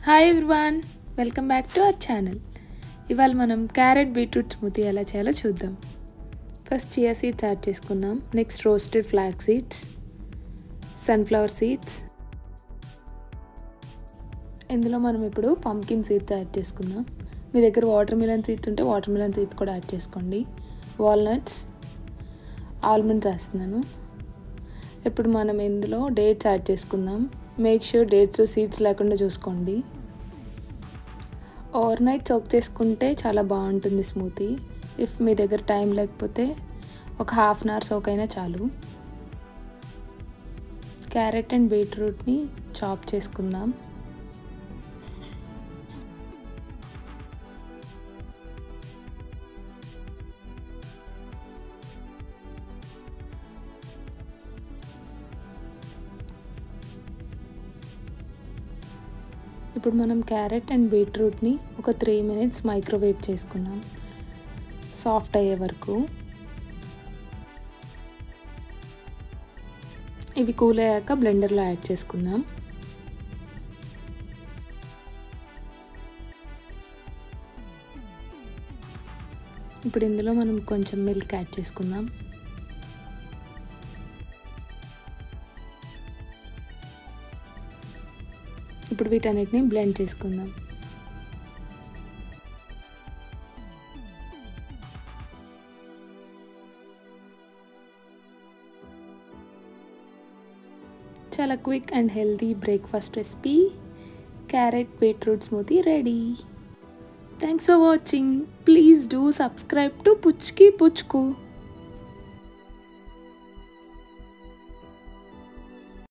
Hi everyone, welcome back to our channel. ఇవాళ మనం carrot beetroot smoothie ఎలా చేయాలో చూద్దాం. ఫస్ట్ చియా సీడ్స్ యాడ్ చేసుకుందాం. Next roasted flax seeds, sunflower seeds. ఇందులో మనం ఇప్పుడు పంకిన్ సీడ్స్ యాడ్ చేసుకుందాం. మీ దగ్గర వాటర్ మిలన్ సీడ్స్ ఉంటే వాటర్ మిలన్ సీడ్స్ కూడా యాడ్ చేసుకోండి. వాల్నట్స్, ఆల్మండ్స్ వేస్తున్నాను. ఇప్పుడు మనం ఇందులో డేట్స్ యాడ్ చేసుకుందాం. మేక్ ష్యూర్ డేట్స్ సీడ్స్ లేకుండా చూసుకోండి. ఓవర్ నైట్ సోక్ చేసుకుంటే చాలా బాగుంటుంది స్మూతీ. ఇఫ్ మీ దగ్గర టైం లేకపోతే ఒక హాఫ్ అన్ అవర్ సోక్ అయినా చాలు. క్యారెట్ అండ్ బీట్రూట్ని చాప్ చేసుకుందాం. ఇప్పుడు మనం క్యారెట్ అండ్ బీట్రూట్ని ఒక 3 minutes మైక్రోవేవ్ చేసుకుందాం, సాఫ్ట్ అయ్యే వరకు. ఇవి కూల్ అయ్యాక బ్లెండర్లో యాడ్ చేసుకుందాం. ఇప్పుడు ఇందులో మనం కొంచెం మిల్క్ యాడ్ చేసుకుందాం. ఇప్పుడు వీటన్నిటిని బ్లెండ్ చేసుకుందాం. చాలా quick and healthy breakfast recipe carrot beetroot smoothie ready. Thanks for watching. Please do subscribe to Puchki పుచ్కు.